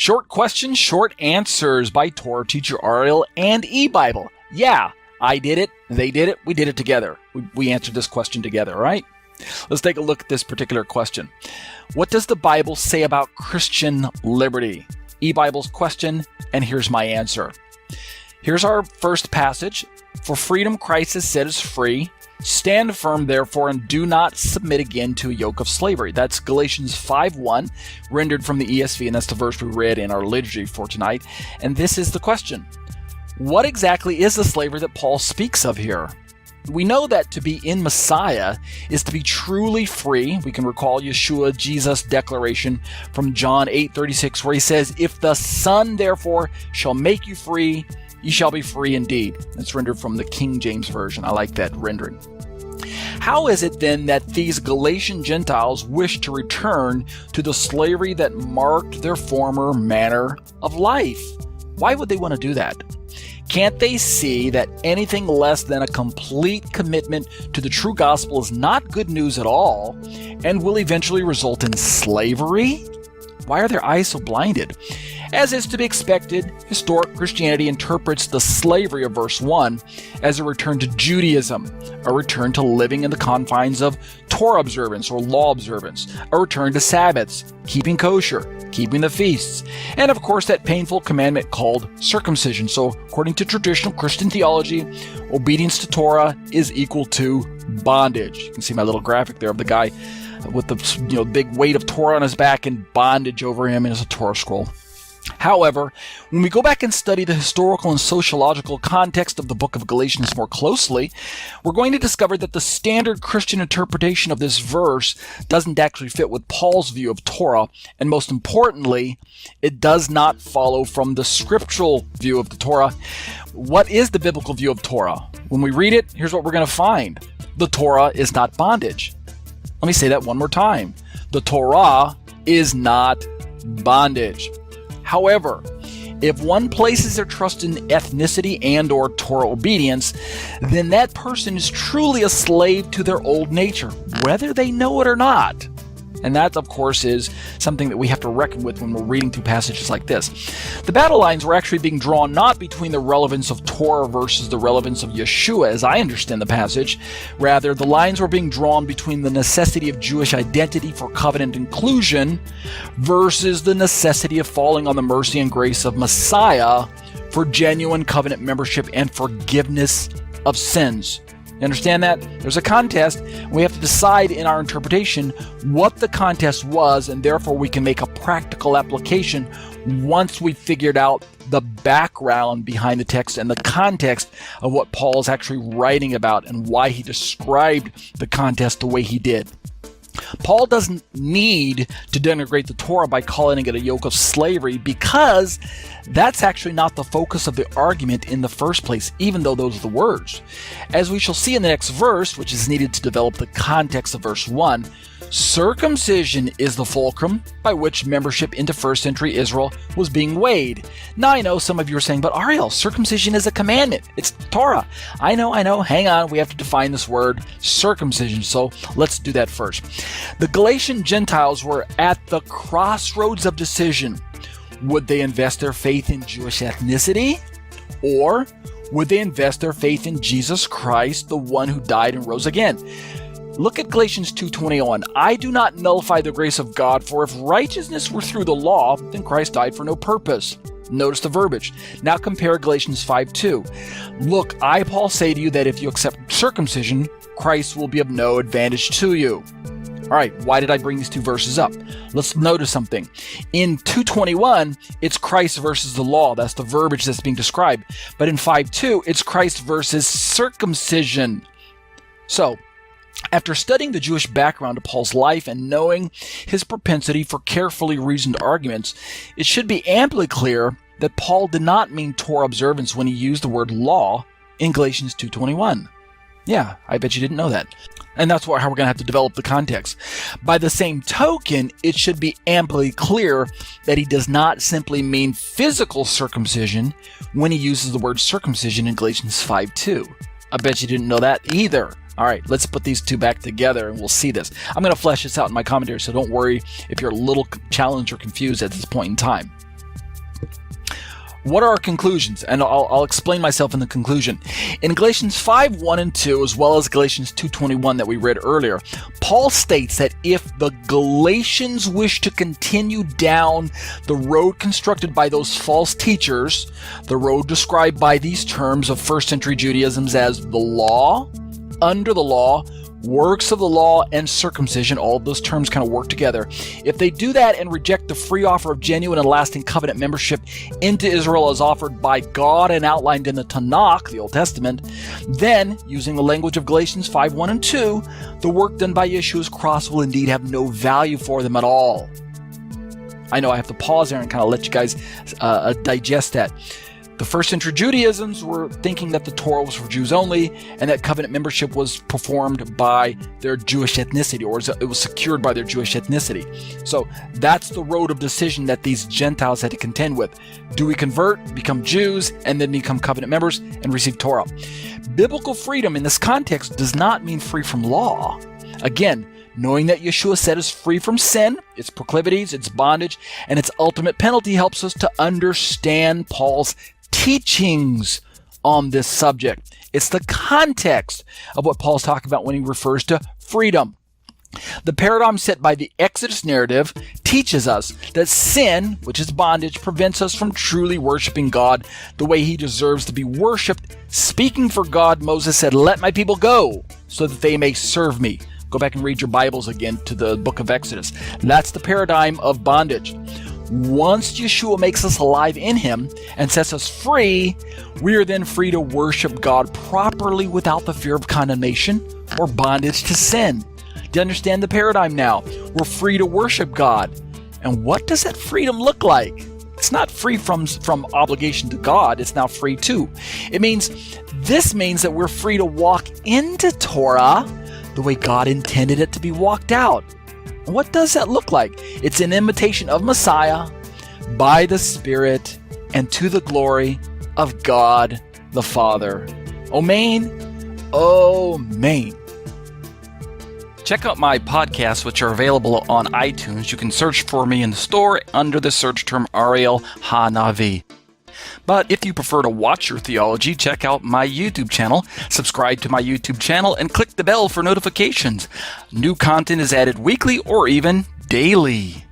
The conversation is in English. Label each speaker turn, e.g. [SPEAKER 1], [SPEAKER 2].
[SPEAKER 1] Short questions, short answers by Torah teacher Ariel and E-Bible. Yeah, I did it, they did it, we did it together. We answered this question together, right? Let's take a look at this particular question. What does the Bible say about Christian liberty? E-Bible's question, and here's my answer. Here's our first passage. For freedom Christ has set us free. Stand firm, therefore, and do not submit again to a yoke of slavery. That's Galatians 5:1, rendered from the ESV, and that's the verse we read in our liturgy for tonight. And this is the question. What exactly is the slavery that Paul speaks of here? We know that to be in Messiah is to be truly free. We can recall Yeshua, Jesus' declaration from John 8:36, where he says, "If the Son, therefore, shall make you free, ye shall be free indeed." That's rendered from the King James Version. I like that rendering. How is it then that these Galatian Gentiles wish to return to the slavery that marked their former manner of life? Why would they want to do that? Can't they see that anything less than a complete commitment to the true gospel is not good news at all and will eventually result in slavery? Why are their eyes so blinded? As is to be expected, historic Christianity interprets the slavery of verse 1 as a return to Judaism, a return to living in the confines of Torah observance or law observance, a return to Sabbaths, keeping kosher, keeping the feasts, and of course that painful commandment called circumcision. So according to traditional Christian theology, obedience to Torah is equal to bondage. You can see my little graphic there of the guy with the big weight of Torah on his back and bondage over him as a Torah scroll. However, when we go back and study the historical and sociological context of the book of Galatians more closely, we're going to discover that the standard Christian interpretation of this verse doesn't actually fit with Paul's view of Torah, and most importantly, it does not follow from the scriptural view of the Torah. What is the biblical view of Torah? When we read it, here's what we're going to find. The Torah is not bondage. Let me say that one more time. The Torah is not bondage. However, if one places their trust in ethnicity and or Torah obedience, then that person is truly a slave to their old nature, whether they know it or not. And that, of course, is something that we have to reckon with when we're reading through passages like this. The battle lines were actually being drawn not between the relevance of Torah versus the relevance of Yeshua, as I understand the passage. Rather, the lines were being drawn between the necessity of Jewish identity for covenant inclusion versus the necessity of falling on the mercy and grace of Messiah for genuine covenant membership and forgiveness of sins. You understand that? There's a contest. We have to decide in our interpretation what the contest was, and therefore we can make a practical application once we've figured out the background behind the text and the context of what Paul is actually writing about and why he described the contest the way he did. Paul doesn't need to denigrate the Torah by calling it a yoke of slavery because that's actually not the focus of the argument in the first place, even though those are the words. As we shall see in the next verse, which is needed to develop the context of verse 1, circumcision is the fulcrum by which membership into first century Israel was being weighed. Now I know some of you are saying, but Ariel, circumcision is a commandment. It's Torah. I know. Hang on. We have to define this word circumcision. So let's do that first. The Galatian Gentiles were at the crossroads of decision. Would they invest their faith in Jewish ethnicity? Or would they invest their faith in Jesus Christ, the one who died and rose again? Look at Galatians 2:21. I do not nullify the grace of God, for if righteousness were through the law, then Christ died for no purpose. Notice the verbiage. Now compare Galatians 5:2. Look, I, Paul, say to you that if you accept circumcision, Christ will be of no advantage to you. All right, why did I bring these two verses up? Let's notice something. In 2:21, it's Christ versus the law. That's the verbiage that's being described. But in 5:2, it's Christ versus circumcision. So, after studying the Jewish background of Paul's life and knowing his propensity for carefully reasoned arguments, it should be amply clear that Paul did not mean Torah observance when he used the word law in Galatians 2:21. Yeah, I bet you didn't know that. And that's how we're going to have to develop the context. By the same token, it should be amply clear that he does not simply mean physical circumcision when he uses the word circumcision in Galatians 5:2. I bet you didn't know that either. All right, let's put these two back together and we'll see this. I'm going to flesh this out in my commentary, so don't worry if you're a little challenged or confused at this point in time. What are our conclusions? And I'll explain myself in the conclusion. In Galatians 5:1 and 2, as well as Galatians 2:21 that we read earlier, Paul states that if the Galatians wish to continue down the road constructed by those false teachers, the road described by these terms of first century Judaism as the law, under the law, works of the law, and circumcision, all of those terms kind of work together. If they do that and reject the free offer of genuine and lasting covenant membership into Israel as offered by God and outlined in the Tanakh, the Old Testament, then, using the language of Galatians 5:1 and 2, the work done by Yeshua's cross will indeed have no value for them at all. I know I have to pause there and kind of let you guys digest that. The first century Judaisms were thinking that the Torah was for Jews only and that covenant membership was performed by their Jewish ethnicity, or it was secured by their Jewish ethnicity. So that's the road of decision that these Gentiles had to contend with. Do we convert, become Jews, and then become covenant members and receive Torah? Biblical freedom in this context does not mean free from law. Again, knowing that Yeshua set us free from sin, its proclivities, its bondage, and its ultimate penalty helps us to understand Paul's teachings on this subject. It's the context of what Paul's talking about when he refers to freedom. The paradigm set by the Exodus narrative teaches us that sin, which is bondage, prevents us from truly worshiping God the way he deserves to be worshiped. Speaking for God, Moses said, "Let my people go so that they may serve me." Go back and read your Bibles again to the book of Exodus. That's the paradigm of bondage. Once Yeshua makes us alive in him and sets us free, we are then free to worship God properly without the fear of condemnation or bondage to sin. Do you understand the paradigm now? We're free to worship God. And what does that freedom look like? It's not free from obligation to God. It's now free too. This means that we're free to walk into Torah the way God intended it to be walked out. What does that look like? It's an imitation of Messiah by the Spirit and to the glory of God the Father. Amen. Amen. Check out my podcasts, which are available on iTunes. You can search for me in the store under the search term Ariel Hanavi. But if you prefer to watch your theology, check out my YouTube channel, subscribe to my YouTube channel, and click the bell for notifications. New content is added weekly or even daily.